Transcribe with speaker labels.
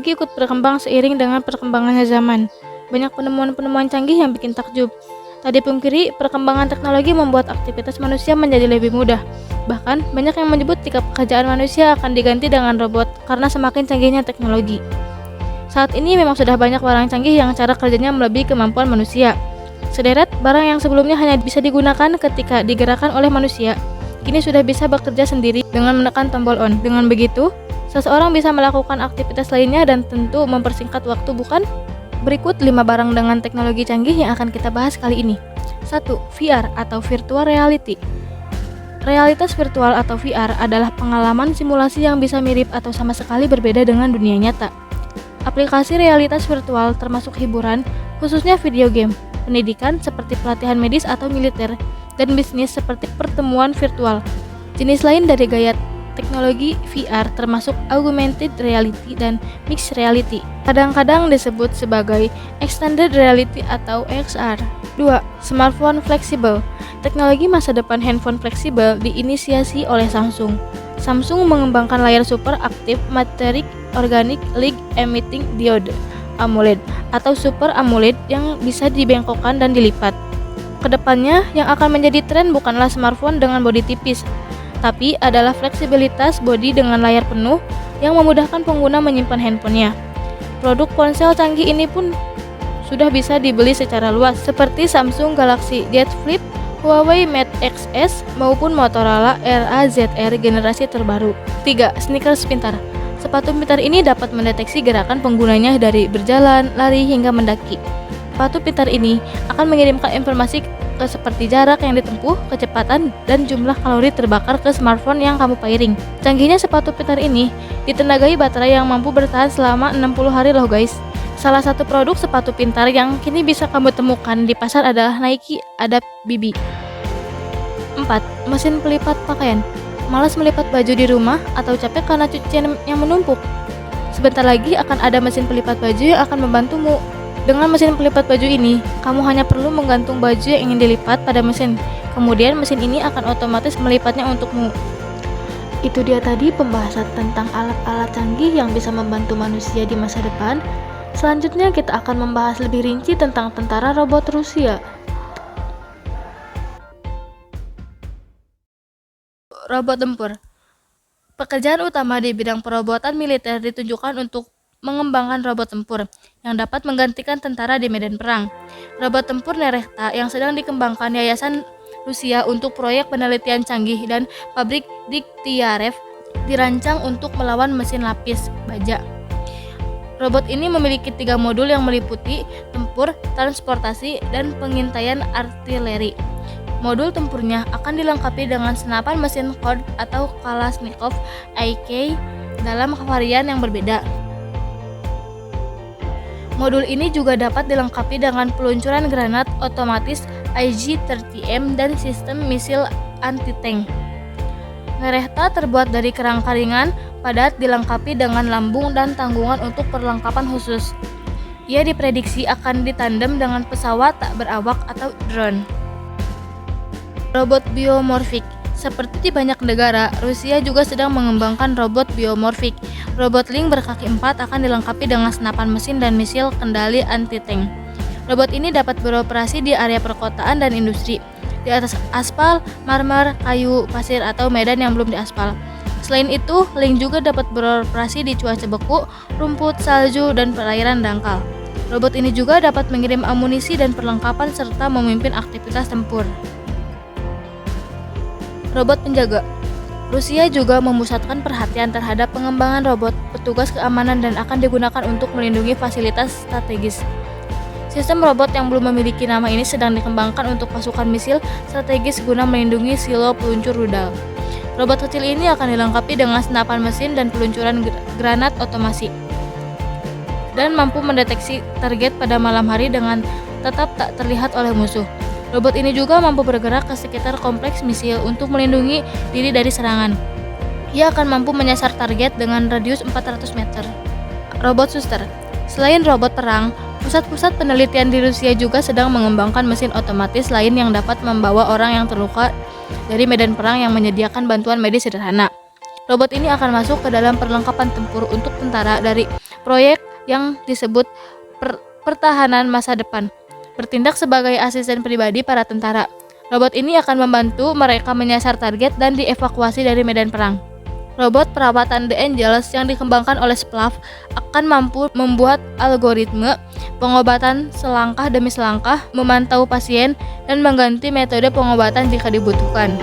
Speaker 1: Teknologi ikut berkembang seiring dengan perkembangannya zaman. Banyak penemuan-penemuan canggih yang bikin takjub. Tak dipungkiri, perkembangan teknologi membuat aktivitas manusia menjadi lebih mudah. Bahkan, banyak yang menyebut jika pekerjaan manusia akan diganti dengan robot karena semakin canggihnya teknologi. Saat ini memang sudah banyak barang canggih yang cara kerjanya melebihi kemampuan manusia. Sederet barang yang sebelumnya hanya bisa digunakan ketika digerakkan oleh manusia, kini sudah bisa bekerja sendiri dengan menekan tombol on. Dengan begitu, seseorang bisa melakukan aktivitas lainnya dan tentu mempersingkat waktu, bukan? Berikut 5 barang dengan teknologi canggih yang akan kita bahas kali ini. 1. VR atau Virtual Reality. Realitas virtual atau VR adalah pengalaman simulasi yang bisa mirip atau sama sekali berbeda dengan dunia nyata. Aplikasi realitas virtual termasuk hiburan, khususnya video game, pendidikan seperti pelatihan medis atau militer, dan bisnis seperti pertemuan virtual. Jenis lain dari gaya teknologi VR termasuk augmented reality dan mixed reality. Kadang-kadang disebut sebagai extended reality atau XR. 2. Smartphone fleksibel. Teknologi masa depan handphone fleksibel diinisiasi oleh Samsung. Samsung mengembangkan layar super aktif materik organic light emitting diode AMOLED atau Super AMOLED yang bisa dibengkokkan dan dilipat. Kedepannya, yang akan menjadi tren bukanlah smartphone dengan bodi tipis, tapi adalah fleksibilitas bodi dengan layar penuh yang memudahkan pengguna menyimpan handphonenya. Produk ponsel canggih ini pun sudah bisa dibeli secara luas, seperti Samsung Galaxy Z Flip, Huawei Mate X maupun Motorola Razr generasi terbaru. 3. Sneakers pintar. Sepatu pintar ini dapat mendeteksi gerakan penggunanya dari berjalan, lari, hingga mendaki. Sepatu pintar ini akan mengirimkan informasi seperti jarak yang ditempuh, kecepatan, dan jumlah kalori terbakar ke smartphone yang kamu pairing. Canggihnya sepatu pintar ini ditenagai baterai yang mampu bertahan selama 60 hari loh guys. Salah satu produk sepatu pintar yang kini bisa kamu temukan di pasar adalah Nike Adapt BB. 4. Mesin pelipat pakaian. Malas melipat baju di rumah atau capek karena cucian yang menumpuk? Sebentar lagi akan ada mesin pelipat baju yang akan membantumu. Dengan mesin pelipat baju ini, kamu hanya perlu menggantung baju yang ingin dilipat pada mesin. Kemudian mesin ini akan otomatis melipatnya untukmu. Itu dia tadi pembahasan tentang alat-alat canggih yang bisa membantu manusia di masa depan. Selanjutnya kita akan membahas lebih rinci tentang tentara robot Rusia. Robot tempur. Pekerjaan utama di bidang perobotan militer ditunjukkan untuk mengembangkan robot tempur yang dapat menggantikan tentara di medan perang. Robot tempur Nerehta yang sedang dikembangkan Yayasan Rusia untuk proyek penelitian canggih dan pabrik Diktiarev dirancang untuk melawan mesin lapis baja. Robot ini memiliki 3 modul yang meliputi tempur, transportasi, dan pengintaian artileri. Modul tempurnya akan dilengkapi dengan senapan mesin Ford atau Kalashnikov AK dalam varian yang berbeda. Modul ini juga dapat dilengkapi dengan peluncuran granat otomatis IG-30M dan sistem misil anti-tank. Nerehta terbuat dari kerangka ringan, padat, dilengkapi dengan lambung dan tanggungan untuk perlengkapan khusus. Ia diprediksi akan ditandem dengan pesawat tak berawak atau drone. Robot biomorfik. Seperti di banyak negara, Rusia juga sedang mengembangkan robot biomorfik. Robot Link berkaki 4 akan dilengkapi dengan senapan mesin dan misil kendali anti-tank. Robot ini dapat beroperasi di area perkotaan dan industri, di atas aspal, marmer, kayu, pasir, atau medan yang belum diaspal. Selain itu, Link juga dapat beroperasi di cuaca beku, rumput, salju, dan perairan dangkal. Robot ini juga dapat mengirim amunisi dan perlengkapan serta memimpin aktivitas tempur. Robot penjaga. Rusia juga memusatkan perhatian terhadap pengembangan robot petugas keamanan dan akan digunakan untuk melindungi fasilitas strategis. Sistem robot yang belum memiliki nama ini sedang dikembangkan untuk pasukan misil strategis guna melindungi silo peluncur rudal. Robot kecil ini akan dilengkapi dengan senapan mesin dan peluncuran granat otomasi, dan mampu mendeteksi target pada malam hari dengan tetap tak terlihat oleh musuh. Robot ini juga mampu bergerak ke sekitar kompleks misil untuk melindungi diri dari serangan. Ia akan mampu menyasar target dengan radius 400 meter. Robot suster. Selain robot perang, pusat-pusat penelitian di Rusia juga sedang mengembangkan mesin otomatis lain yang dapat membawa orang yang terluka dari medan perang yang menyediakan bantuan medis sederhana. Robot ini akan masuk ke dalam perlengkapan tempur untuk tentara dari proyek yang disebut pertahanan masa depan, bertindak sebagai asisten pribadi para tentara. Robot ini akan membantu mereka menyasar target dan dievakuasi dari medan perang. Robot perawatan The Angels yang dikembangkan oleh Splav akan mampu membuat algoritme pengobatan selangkah demi selangkah, memantau pasien, dan mengganti metode pengobatan jika dibutuhkan.